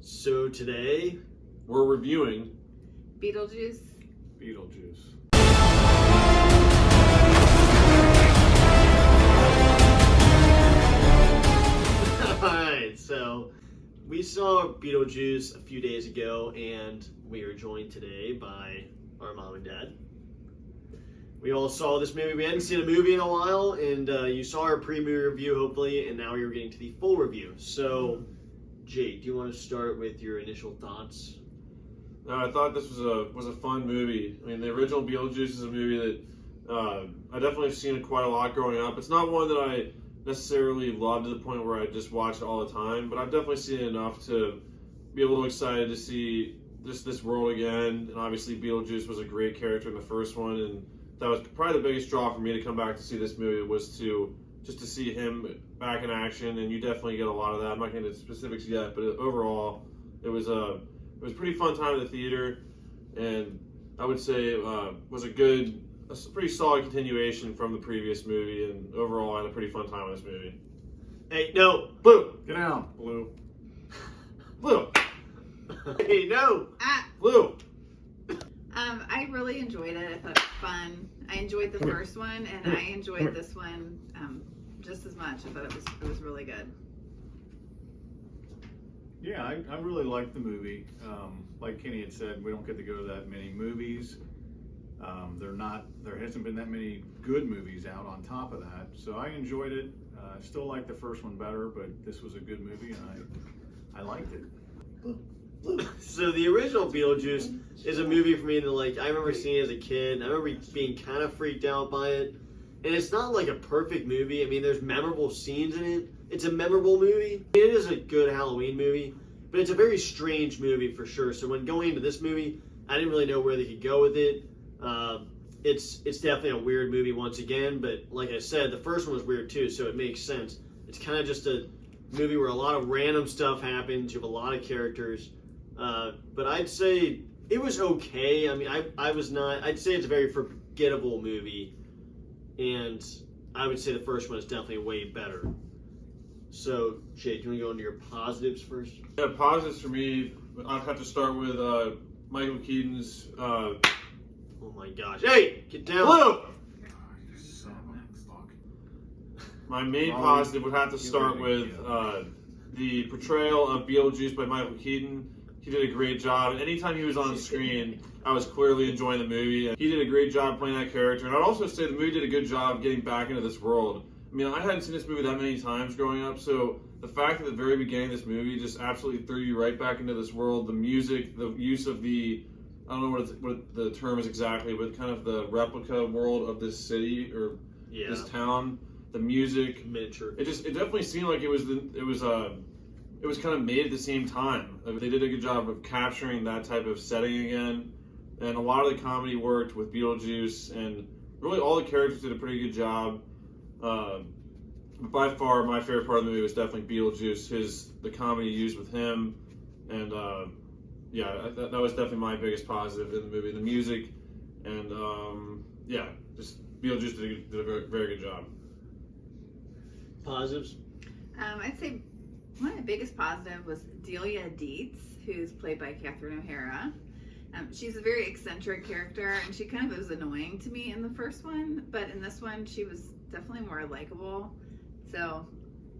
So today we're reviewing Beetlejuice. Beetlejuice. Alright, so we saw Beetlejuice a few days ago, and we are joined today by our mom and dad. We all saw this movie. We hadn't seen a movie in a while, and you saw our pre-movie review, hopefully, and now you're getting to the full review. So, Jake, do you want to start with your initial thoughts? I thought this was a fun movie. I mean, the original Beetlejuice is a movie that I definitely have seen it quite a lot growing up. It's not one that I necessarily love to the point where I just watch it all the time, but I've definitely seen it enough to be a little excited to see this world again. And obviously, Beetlejuice was a great character in the first one, and that was probably the biggest draw for me to come back to see this movie, was to see him back in action. And you definitely get a lot of that. I'm not getting into specifics yet, but overall, it was a pretty fun time at the theater, and I would say was a pretty solid continuation from the previous movie. And overall, I had a pretty fun time with this movie. Hey, no! Blue, Get down, Blue. blue, Hey, no! blue. I really enjoyed it. I thought it was fun. I enjoyed the first one, and I enjoyed this one just as much. I thought it was really good. Yeah, I really liked the movie. Like Kenny had said, we don't get to go to that many movies. There hasn't been that many good movies out on top of that. So I enjoyed it. I still like the first one better, but this was a good movie, and I liked it. So the original Beetlejuice is a movie for me that, like, I remember seeing it as a kid. I remember being kind of freaked out by it. And it's not like a perfect movie. I mean, there's memorable scenes in it. It's a memorable movie. It is a good Halloween movie, but it's a very strange movie for sure. So when going into this movie, I didn't really know where they could go with it. It's definitely a weird movie once again, but like I said, the first one was weird too, so it makes sense. It's kind of just a movie where a lot of random stuff happens. You have a lot of characters. But I'd say it was okay. I mean, I'd say it's a very forgettable movie. And I would say the first one is definitely way better. So, Jay, do you want to go into your positives first? Yeah, positives for me, I'd have to start with Michael Keaton's Oh my gosh. Hey, get down. Blue! Fuck. My main positive would have to start with the portrayal of Beetlejuice by Michael Keaton. He did a great job. Anytime he was on screen, I was clearly enjoying the movie. He did a great job playing that character. And I'd also say the movie did a good job getting back into this world. I mean, I hadn't seen this movie that many times growing up, so the fact that at the very beginning of this movie just absolutely threw you right back into this world, the music, the use of the, I don't know what the term is exactly, but kind of the replica world of this city or this town, the music, Miniature. it definitely seemed like it was kind of made at the same time. They did a good job of capturing that type of setting again, and a lot of the comedy worked with Beetlejuice, and really all the characters did a pretty good job. But by far, my favorite part of the movie was definitely Beetlejuice, the comedy used with him, and that was definitely my biggest positive in the movie, the music, and just Beetlejuice did a very, very good job. Positives? I'd say one of my biggest positive was Delia Dietz, who's played by Catherine O'Hara. She's a very eccentric character, and she kind of was annoying to me in the first one, but in this one, she was definitely more likable. So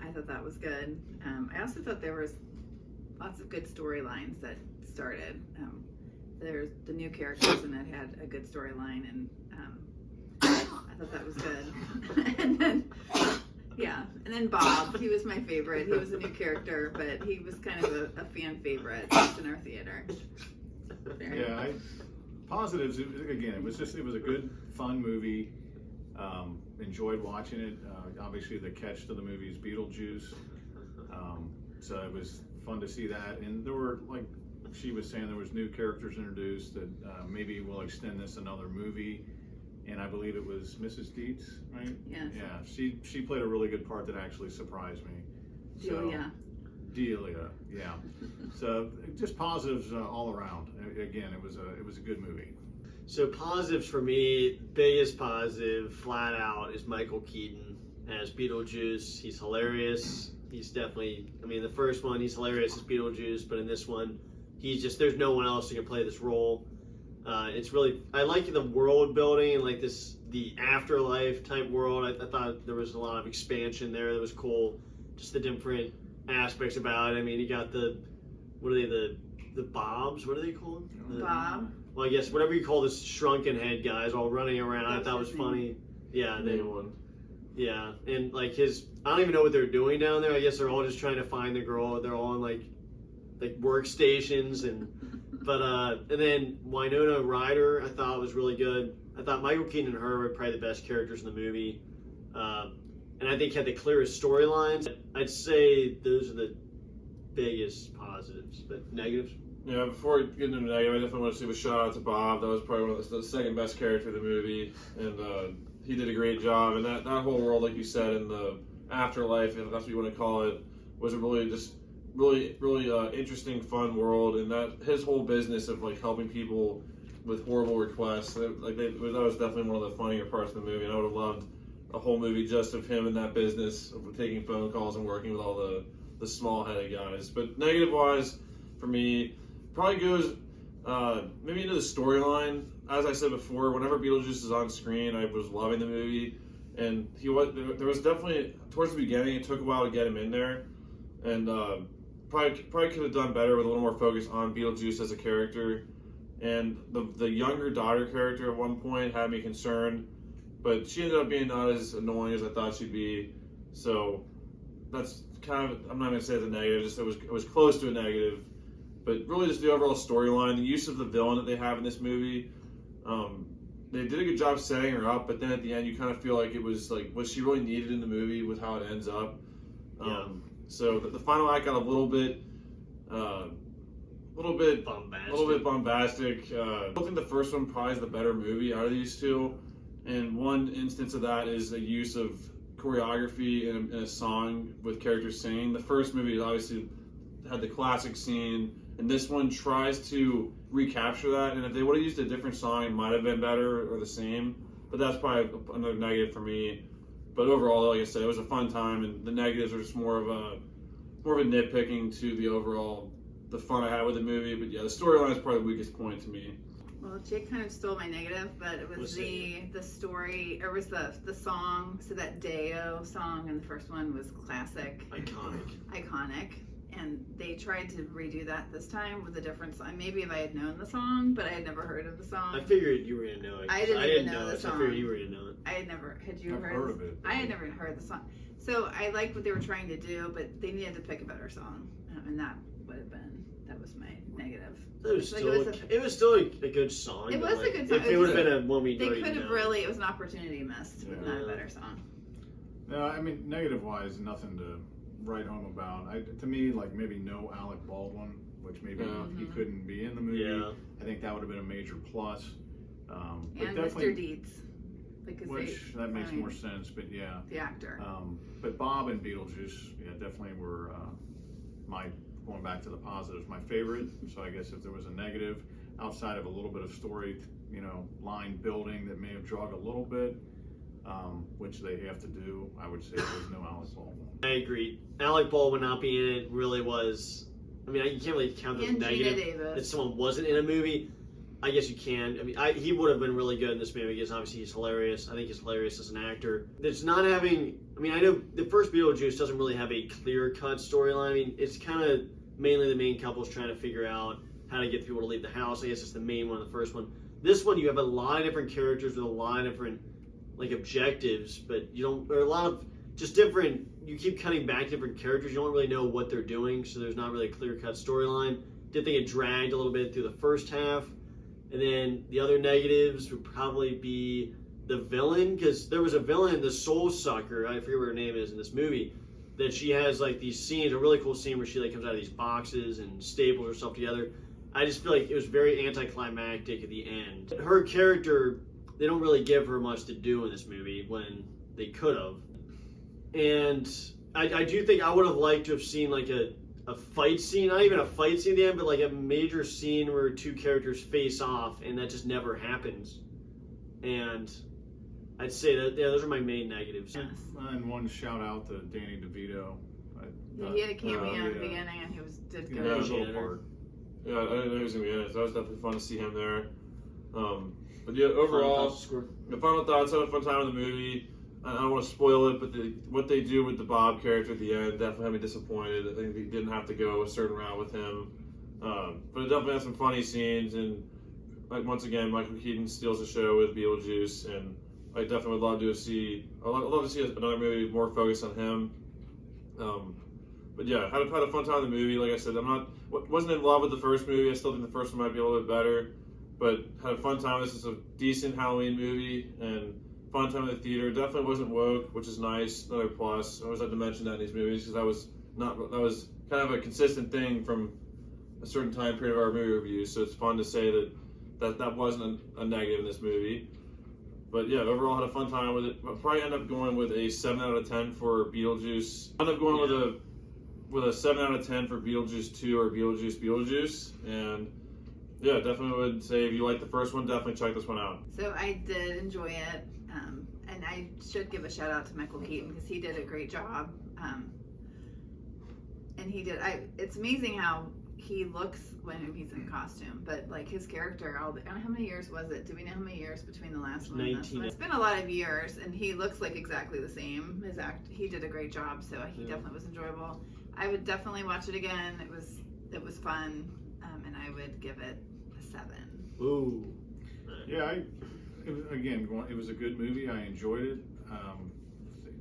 I thought that was good. I also thought there was lots of good storylines that started. There's the new characters, and it had a good storyline, and I thought that was good. and then Bob, he was my favorite. He was a new character, but he was kind of a fan favorite in our theater. Positives. Again, it was a good, fun movie. Enjoyed watching it. Obviously, the catch to the movie is Beetlejuice, so it was fun to see that. And there were, like she was saying, there was new characters introduced that maybe will extend this another movie. And I believe it was Mrs. Dietz, right? Yes. Yeah, she played a really good part that actually surprised me. Delia, yeah. So just positives all around. Again, it was a good movie. So positives for me, biggest positive, flat out, is Michael Keaton as Beetlejuice. He's hilarious. he's definitely. I mean, the first one he's hilarious as Beetlejuice, but in this one, he's just there's no one else who can play this role. It's really I like the world building and like the afterlife type world. I thought there was a lot of expansion there that was cool. Just the different aspects about it. I mean, you got what are they the Bobs? What are they called? Bob. Well, I guess whatever you call this shrunken head guys all running around. I thought was funny. Yeah, they one. Yeah, and like I don't even know what they're doing down there. I guess they're all just trying to find the girl. They're all in like workstations and then Winona Ryder I thought was really good. I thought Michael Keaton and her were probably the best characters in the movie, and I think had the clearest storylines. I'd say those are the biggest positives, but negatives. Yeah, before getting into negative, I definitely want to give a shout out to Bob. That was probably one of the second best character of the movie, and he did a great job. And that whole world, like you said, in the afterlife, if that's what you want to call it, was a really interesting, fun world. And that his whole business of like helping people with horrible requests, that was definitely one of the funnier parts of the movie. And I would have loved a whole movie just of him in that business of taking phone calls and working with all the small-headed guys. But negative-wise, for me, probably goes maybe into the storyline. As I said before, whenever Beetlejuice is on screen, I was loving the movie, and there was definitely towards the beginning. It took a while to get him in there, and probably could have done better with a little more focus on Beetlejuice as a character. And the younger daughter character at one point had me concerned, but she ended up being not as annoying as I thought she'd be. So that's kind of, I'm not going to say it's a negative, just it was close to a negative. But really just the overall storyline, the use of the villain that they have in this movie, they did a good job setting her up, but then at the end you kind of feel like it was like, was she really needed in the movie with how it ends up? So the final act got a little bit bombastic. I think the first one probably is the better movie out of these two, and one instance of that is the use of choreography in a song with characters singing. The first movie obviously had the classic scene, and this one tries to recapture that, and if they would have used a different song, it might have been better or the same, but that's probably another negative for me. But overall, like I said, it was a fun time, and the negatives are just more of a nitpicking to the fun I had with the movie. But yeah, the storyline is probably the weakest point to me. Well, Jake kind of stole my negative, but it was the story, or was the song. So that Deo song in the first one was classic, iconic, and they tried to redo that this time with a different song. Maybe if I had known the song, but I had never heard of the song. I figured you were gonna know it. I didn't even know the song. I figured you were gonna know it. I had never. Had you I've heard of it? I had never heard the song. So I liked what they were trying to do, but they needed to pick a better song, and that was my negative. It was still a good song. It was a good song. If it would have been a one we they could have really. It was an opportunity missed with not a better song. No, I mean negative wise, nothing to write home about. To me, like maybe no Alec Baldwin, which maybe he couldn't be in the movie. Yeah. I think that would have been a major plus. But And definitely, Mr. Deeds, because that makes more sense. But yeah, the actor. But Bob and Beetlejuice, yeah, definitely were going back to the positives, my favorite. So I guess if there was a negative, outside of a little bit of story, line building that may have dragged a little bit, which they have to do, I would say there's no Alec Baldwin. I agree. Alec Baldwin not being in it really was. I mean, you can't really count as negative that someone wasn't in a movie. I guess you can. I mean, he would have been really good in this movie because obviously he's hilarious. I think he's hilarious as an actor. It's not having. I mean, I know the first Beetlejuice doesn't really have a clear-cut storyline. I mean, it's kind of mainly the main couple's trying to figure out how to get people to leave the house. I guess it's the main one, the first one. This one, you have a lot of different characters with a lot of different objectives, but you don't. There are a lot of just different. You keep cutting back to different characters. You don't really know what they're doing, so there's not really a clear-cut storyline. Did think it dragged a little bit through the first half. And then the other negatives would probably be the villain, because there was a villain, the Soul Sucker, I forget what her name is in this movie, that she has like these scenes, a really cool scene where she like comes out of these boxes and staples herself together. I just feel like it was very anticlimactic at the end. Her character, they don't really give her much to do in this movie when they could have. And I do think I would have liked to have seen like a fight scene, not even a fight scene at the end, but like a major scene where two characters face off, and that just never happens. And I'd say that those are my main negatives. Yes. And one shout out to Danny DeVito. Yeah, he had a cameo in the yeah. beginning, and did Yeah, good. it was a Janitor. little part. Yeah, I didn't know he was gonna be in it, so that was definitely fun to see him there. But yeah, overall, the final thoughts. I had a fun time with the movie. I don't want to spoil it, but what they do with the Bob character at the end definitely had me disappointed. I think they didn't have to go a certain route with him. But it definitely had some funny scenes, and like once again, Michael Keaton steals the show with Beetlejuice, and I definitely would love to see. I'd love to see another movie more focused on him. But yeah, had a fun time with the movie. Like I said, wasn't in love with the first movie. I still think the first one might be a little bit better, but had a fun time. This is a decent Halloween movie and fun time in the theater. Definitely wasn't woke, which is nice. Another plus. I always have to mention that in these movies because that was kind of a consistent thing from a certain time period of our movie reviews. So it's fun to say that wasn't a negative in this movie. But yeah, overall had a fun time with it. I'll probably end up going with a 7 out of 10 for Beetlejuice. I'll end up going with a 7 out of 10 for Beetlejuice 2 or Beetlejuice. And yeah, definitely would say if you like the first one, definitely check this one out. So I did enjoy it, and I should give a shout out to Michael Keaton because he did a great job. And he did. It's amazing how he looks when he's in costume, but like his character, I don't know how many years was it? Do we know how many years between the last one and this 19. one? It's been a lot of years, and he looks like exactly the same. He did a great job, so he definitely was enjoyable. I would definitely watch it again. It was fun, and I would give it a 7. Ooh. Yeah, it was a good movie. I enjoyed it.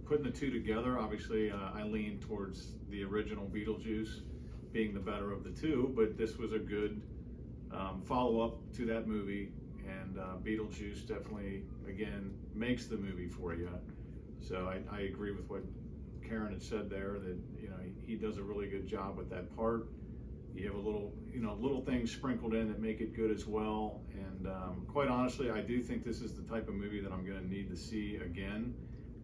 Putting the two together, obviously, I lean towards the original Beetlejuice being the better of the two, but this was a good follow-up to that movie, and Beetlejuice definitely, again, makes the movie for you. So I agree with what Karen had said there, that he does a really good job with that part. You have little things sprinkled in that make it good as well, and quite honestly, I do think this is the type of movie that I'm going to need to see again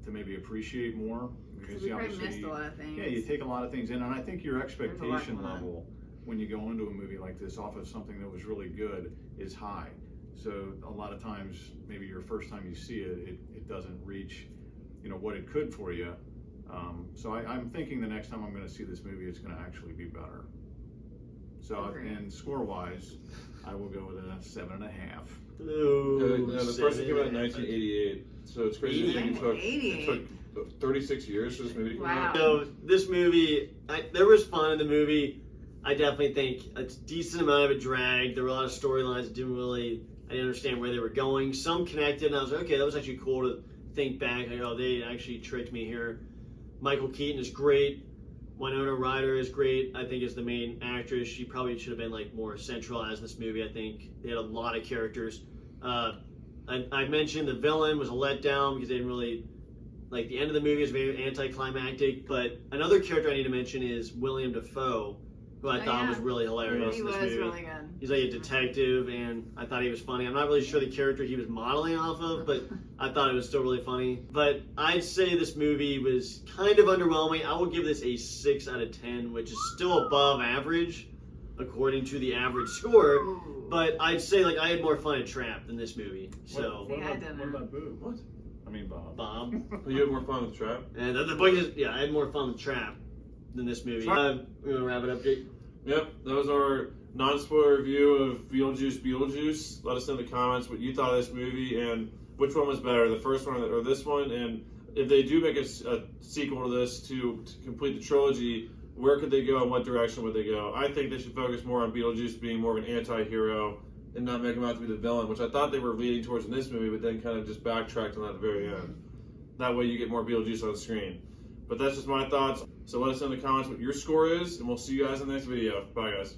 to maybe appreciate more, because We you probably obviously missed a lot of things. yeah, you take a lot of things in, and I think your expectation going on. level when you go into a movie like this off of something that was really good is high. So a lot of times, maybe your first time you see it, it doesn't reach what it could for you. So I'm thinking the next time I'm going to see this movie, it's going to actually be better. So Agreed. and score-wise, I will go with a 7.5. Ooh, The first one came out in 1988, so it's crazy to think it took 36 years for this movie to come out. So this movie, there was fun in the movie. I definitely think a decent amount of it dragged. There were a lot of storylines that I didn't understand where they were going. Some connected, and I was like, okay, that was actually cool to think back. Like, oh, they actually tricked me here. Michael Keaton is great. Winona Ryder is great. I think is the main actress. She probably should have been more centralized in this movie. I think they had a lot of characters. I mentioned the villain was a letdown because they didn't really the end of the movie is very anticlimactic. But another character I need to mention is William Dafoe, who I thought was really hilarious He in this was movie. really good. He's like a detective, and I thought he was funny. I'm not really sure the character he was modeling off of, but I thought it was still really funny. But I'd say this movie was kind of underwhelming. I will give this a 6 out of 10, which is still above average, according to the average score. Ooh. But I'd say I had more fun at Trap than this movie. So See, I didn't. What about Boo? What? I mean Bob. Bob, You had more fun with Trap? and the point is, I had more fun with Trap than this movie. We're gonna wrap it up, Jake. Yep, that was our non-spoiler review of Beetlejuice. Let us know in the comments what you thought of this movie and which one was better, the first one or this one. And if they do make a sequel to this to complete the trilogy, where could they go and what direction would they go? I think they should focus more on Beetlejuice being more of an anti-hero and not make him out to be the villain, which I thought they were leading towards in this movie, but then kind of just backtracked on that at the very end. That way you get more Beetlejuice on screen. But that's just my thoughts. So let us know in the comments what your score is, and we'll see you guys in the next video. Bye, guys.